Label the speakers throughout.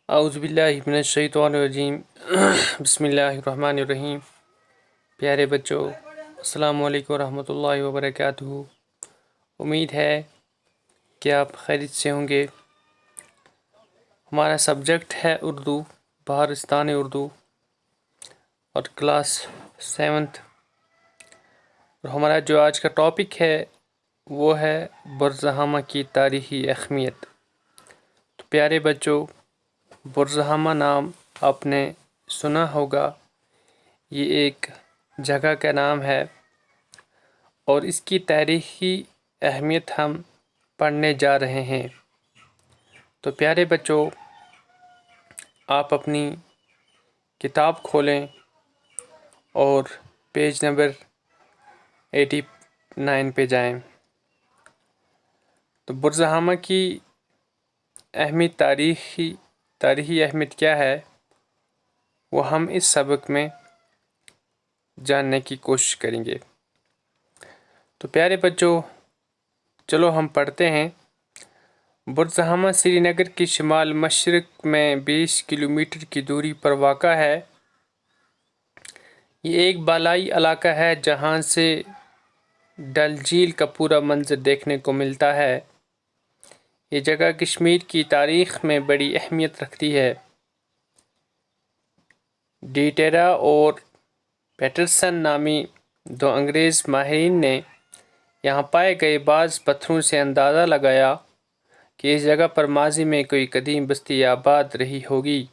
Speaker 1: اعوذ باللہ من الشیطان الرجیم بسم اللہ الرحمن الرحیم۔ پیارے بچوں، السلام علیکم ورحمۃ اللہ وبرکاتہ۔ امید ہے کہ آپ خیریت سے ہوں گے۔ ہمارا سبجیکٹ ہے اردو، بہارستان اردو اور کلاس 7۔ اور ہمارا جو آج کا ٹاپک ہے وہ ہے برزہامہ کی تاریخی اہمیت۔ تو پیارے بچوں، برزہامہ نام آپ نے سنا ہوگا۔ یہ ایک جگہ کا نام ہے اور اس کی تاریخی اہمیت ہم پڑھنے جا رہے ہیں۔ تو پیارے بچوں، آپ اپنی کتاب کھولیں اور پیج نمبر 89 پہ جائیں۔ تو برزہامہ کی اہمیت، تاریخی اہمیت کیا ہے، وہ ہم اس سبق میں جاننے کی کوشش کریں گے۔ تو پیارے بچوں، چلو ہم پڑھتے ہیں۔ برزہامہ سری نگر کے شمال مشرق میں 20 کلومیٹر کی دوری پر واقع ہے۔ یہ ایک بالائی علاقہ ہے جہاں سے ڈل جھیل کا پورا منظر دیکھنے کو ملتا ہے۔ یہ جگہ کشمیر کی تاریخ میں بڑی اہمیت رکھتی ہے۔ ڈیٹیرا اور پیٹرسن نامی دو انگریز ماہرین نے یہاں پائے گئے بعض پتھروں سے اندازہ لگایا کہ اس جگہ پر ماضی میں کوئی قدیم بستی آباد رہی ہوگی۔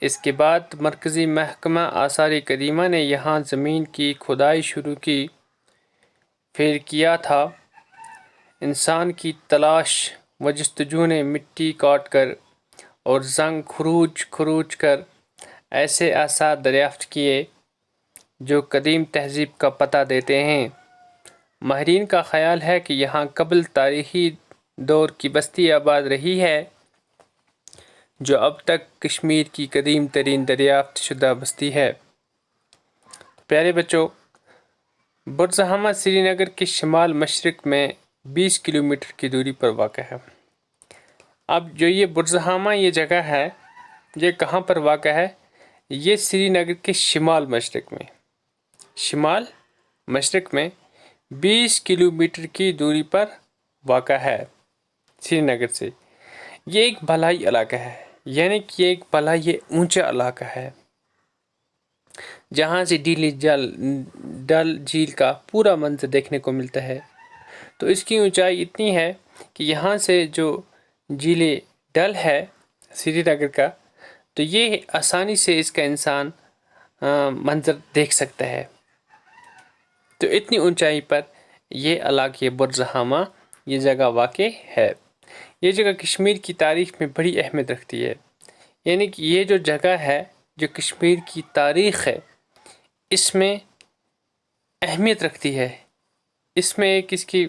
Speaker 1: اس کے بعد مرکزی محکمہ آثار قدیمہ نے یہاں زمین کی کھدائی شروع کی۔ پھر کیا تھا انسان کی تلاش و جستجو نے مٹی کاٹ کر اور زنگ کھروچ کر ایسے آثار دریافت کیے جو قدیم تہذیب کا پتہ دیتے ہیں۔ ماہرین کا خیال ہے کہ یہاں قبل تاریخی دور کی بستی آباد رہی ہے، جو اب تک کشمیر کی قدیم ترین دریافت شدہ بستی ہے۔ پیارے بچوں، برزہامہ سری نگر کے شمال مشرق میں 20 کلومیٹر کی دوری پر واقع ہے۔ اب جو یہ برزہامہ یہ جگہ ہے، یہ کہاں پر واقع ہے؟ یہ سری نگر کے شمال مشرق میں 20 کلومیٹر کی دوری پر واقع ہے سری نگر سے۔ یہ ایک بالائی علاقہ ہے، یعنی کہ ایک بالائی اونچا علاقہ ہے جہاں سے ڈل جھیل کا پورا منظر دیکھنے کو ملتا ہے۔ تو اس کی اونچائی اتنی ہے کہ یہاں سے جو جھیل ڈل ہے سری نگر کا، تو یہ آسانی سے اس کا انسان منظر دیکھ سکتا ہے۔ تو اتنی اونچائی پر یہ علاقہ برزہامہ یہ جگہ واقع ہے۔ یہ جگہ کشمیر کی تاریخ میں بڑی اہمیت رکھتی ہے، یعنی کہ یہ جو جگہ ہے جو کشمیر کی تاریخ ہے اس میں اہمیت رکھتی ہے، اس میں ایک اس کی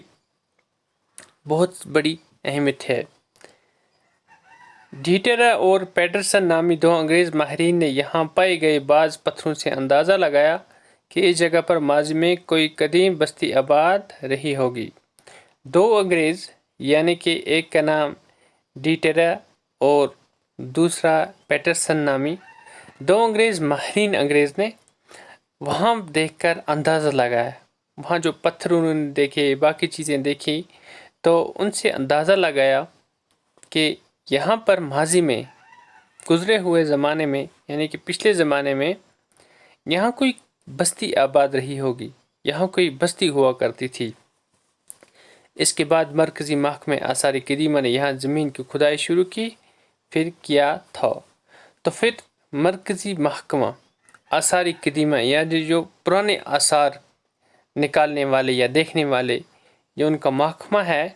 Speaker 1: بہت بڑی اہمیت ہے۔ ڈیٹیرا اور پیٹرسن نامی دو انگریز ماہرین نے یہاں پائے گئے بعض پتھروں سے اندازہ لگایا کہ اس جگہ پر ماضی میں کوئی قدیم بستی آباد رہی ہوگی۔ دو انگریز، یعنی کہ ایک کا نام ڈیٹیرا اور دوسرا پیٹرسن نامی دو ماہرین انگریز نے وہاں دیکھ کر اندازہ لگایا۔ وہاں جو پتھر انہوں نے دیکھے، باقی چیزیں دیکھی، تو ان سے اندازہ لگایا کہ یہاں پر ماضی میں گزرے ہوئے زمانے میں، یعنی کہ پچھلے زمانے میں یہاں کوئی بستی آباد رہی ہوگی، یہاں کوئی بستی ہوا کرتی تھی۔ اس کے بعد مرکزی محکمہ آثار قدیمہ نے یہاں زمین کی کھدائی شروع کی۔ پھر کیا تھا، تو پھر مرکزی محکمہ آثار قدیمہ یعنی جو پرانے آثار نکالنے والے یا دیکھنے والے جو ان کا محکمہ ہے،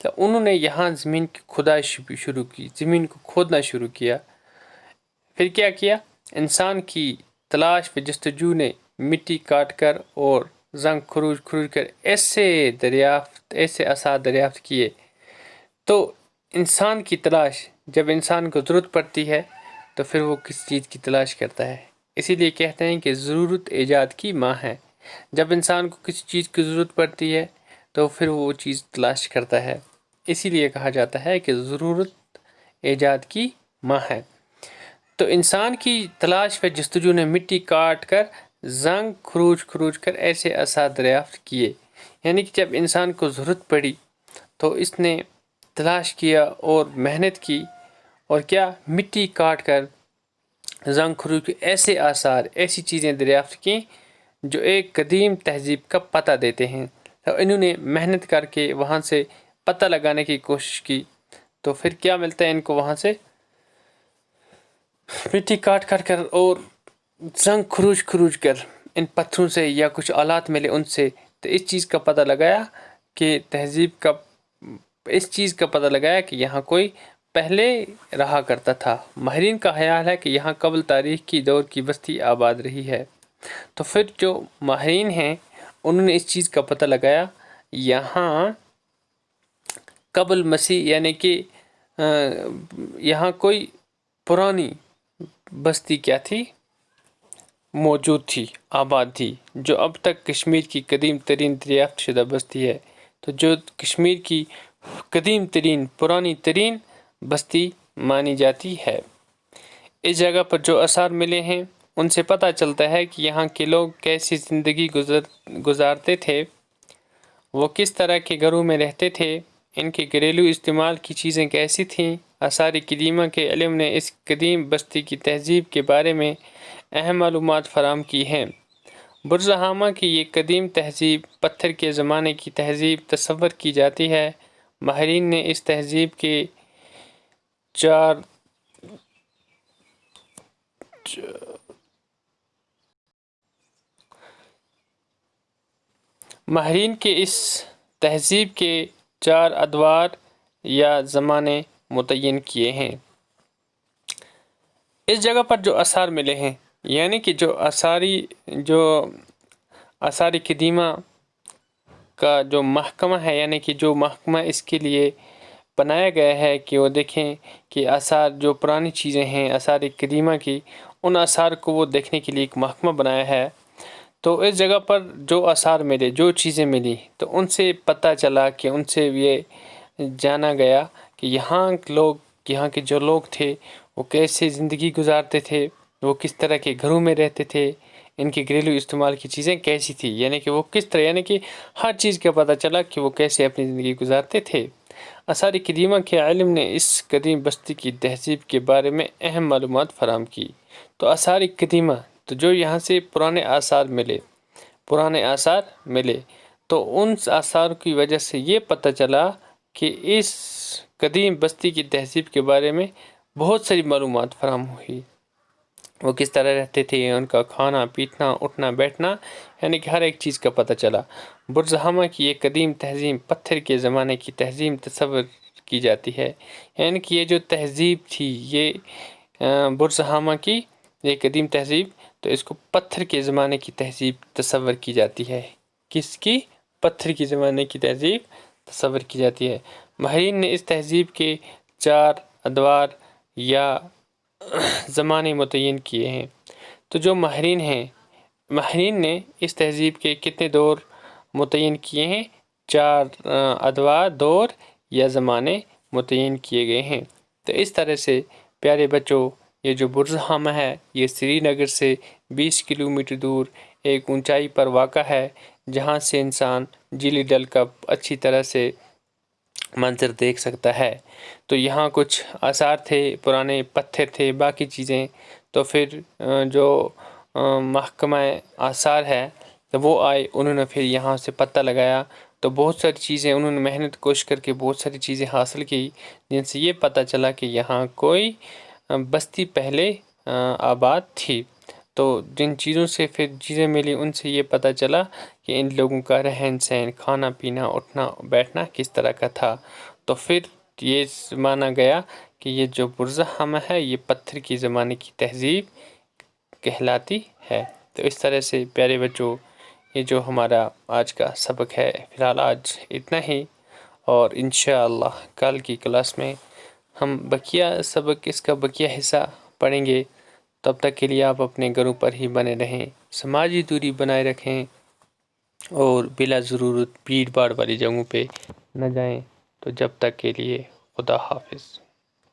Speaker 1: تو انہوں نے یہاں زمین کی کھدائی شروع کی، زمین کو کھودنا شروع کیا۔ پھر کیا کیا؟ انسان کی تلاش و جستجو نے مٹی کاٹ کر اور زنگ کھروچ کر ایسے آثار دریافت کیے۔ تو انسان کی تلاش، جب انسان کو ضرورت پڑتی ہے تو پھر وہ کس چیز کی تلاش کرتا ہے؟ اسی لیے کہتے ہیں کہ ضرورت ایجاد کی ماں ہے۔ جب انسان کو کسی چیز کی ضرورت پڑتی ہے تو پھر وہ چیز تلاش کرتا ہے۔ اسی لیے کہا جاتا ہے کہ ضرورت ایجاد کی ماں ہے۔ تو انسان کی تلاش و جستجو نے مٹی کاٹ کر زنگ کھروچ کر ایسے آثار دریافت کیے، یعنی کہ جب انسان کو ضرورت پڑی تو اس نے تلاش کیا اور محنت کی، اور کیا، مٹی کاٹ کر زنگ کھروچ کے ایسے آثار، ایسی چیزیں دریافت کی جو ایک قدیم تہذیب کا پتہ دیتے ہیں۔ تو انہوں نے محنت کر کے وہاں سے پتہ لگانے کی کوشش کی، تو پھر کیا ملتا ہے ان کو وہاں سے؟ مٹی کاٹ کر اور زنگ کھروچ کر ان پتھروں سے یا کچھ آلات ملے ان سے، تو اس چیز کا پتہ لگایا کہ یہاں کوئی پہلے رہا کرتا تھا۔ ماہرین کا خیال ہے کہ یہاں قبل تاریخ کی دور کی بستی آباد رہی ہے۔ تو پھر جو ماہرین ہیں انہوں نے اس چیز کا پتہ لگایا یہاں قبل مسیح، یعنی کہ یہاں کوئی پرانی بستی کیا تھی، موجود تھی، آباد تھی، جو اب تک کشمیر کی قدیم ترین دریافت شدہ بستی ہے۔ تو جو کشمیر کی قدیم ترین، پرانی ترین بستی مانی جاتی ہے۔ اس جگہ پر جو آثار ملے ہیں ان سے پتہ چلتا ہے کہ یہاں کے لوگ کیسی زندگی گزارتے تھے، وہ کس طرح کے گھروں میں رہتے تھے، ان کے گھریلو استعمال کی چیزیں کیسی تھیں۔ آثار قدیمہ کے علم نے اس قدیم بستی کی تہذیب کے بارے میں اہم معلومات فراہم کی ہیں۔ برزہامہ کی یہ قدیم تہذیب پتھر کے زمانے کی تہذیب تصور کی جاتی ہے۔ ماہرین نے اس تہذیب کے چار ادوار یا زمانے متعین کیے ہیں۔ اس جگہ پر جو آثار ملے ہیں، یعنی کہ جو آثار قدیمہ کا جو محکمہ ہے، یعنی کہ جو محکمہ اس کے لیے بنایا گیا ہے کہ وہ دیکھیں کہ آثار جو پرانی چیزیں ہیں آثار قدیمہ کی، ان آثار کو وہ دیکھنے کے لیے ایک محکمہ بنایا ہے۔ تو اس جگہ پر جو آثار ملے، جو چیزیں ملی، تو ان سے پتہ چلا کہ ان سے یہ جانا گیا کہ یہاں کے جو لوگ تھے وہ کیسے زندگی گزارتے تھے، وہ کس طرح کے گھروں میں رہتے تھے، ان کے گھریلو استعمال کی چیزیں کیسی تھی، یعنی کہ وہ کس طرح، یعنی کہ ہر چیز کا پتہ چلا کہ وہ کیسے اپنی زندگی گزارتے تھے۔ آثار قدیمہ کے علم نے اس قدیم بستی کی تہذیب کے بارے میں اہم معلومات فراہم کی۔ تو آثار قدیمہ، تو جو یہاں سے پرانے آثار ملے تو ان آثار کی وجہ سے یہ پتہ چلا کہ اس قدیم بستی کی تہذیب کے بارے میں بہت ساری معلومات فراہم ہوئی۔ وہ کس طرح رہتے تھے، ان کا کھانا پینا اٹھنا بیٹھنا، یعنی کہ ہر ایک چیز کا پتہ چلا۔ برزہامہ کی یہ قدیم تہذیب پتھر کے زمانے کی تہذیب تصور کی جاتی ہے، یعنی کہ یہ جو تہذیب تھی، یہ برزہامہ کی یہ قدیم تہذیب، تو اس کو پتھر کے زمانے کی تہذیب تصور کی جاتی ہے۔ کس کی؟ پتھر کے زمانے کی تہذیب تصور کی جاتی ہے۔ ماہرین نے اس تہذیب کے 4 ادوار یا زمانے متعین کیے ہیں۔ تو جو ماہرین نے اس تہذیب کے کتنے دور متعین کیے ہیں؟ 4 ادوار، دور یا زمانے متعین کیے گئے ہیں۔ تو اس طرح سے پیارے بچوں، یہ جو برزہامہ ہے یہ سری نگر سے 20 کلومیٹر دور ایک اونچائی پر واقع ہے، جہاں سے انسان جھیل ڈل کا اچھی طرح سے منظر دیکھ سکتا ہے۔ تو یہاں کچھ آثار تھے، پرانے پتھر تھے، باقی چیزیں، تو پھر جو محکمہ آثار ہے تو وہ آئے، انہوں نے پھر یہاں سے پتہ لگایا، تو بہت ساری چیزیں انہوں نے محنت کوشش کر کے بہت ساری چیزیں حاصل کی، جن سے یہ پتہ چلا کہ یہاں کوئی بستی پہلے آباد تھی۔ تو جن چیزوں سے پھر چیزیں ملی ان سے یہ پتہ چلا کہ ان لوگوں کا رہن سہن، کھانا پینا اٹھنا بیٹھنا کس طرح کا تھا۔ تو پھر یہ مانا گیا کہ یہ جو برزہامہ ہے یہ پتھر کی زمانے کی تہذیب کہلاتی ہے۔ تو اس طرح سے پیارے بچوں، یہ جو ہمارا آج کا سبق ہے، فی الحال آج اتنا ہی، اور انشاءاللہ کل کی کلاس میں ہم اس کا بقیہ حصہ پڑھیں گے۔ تب تک کے لیے آپ اپنے گھروں پر ہی بنے رہیں، سماجی دوری بنائے رکھیں، اور بلا ضرورت بھیڑ بھاڑ والی جگہوں پہ نہ جائیں۔ تو جب تک کے لیے خدا حافظ۔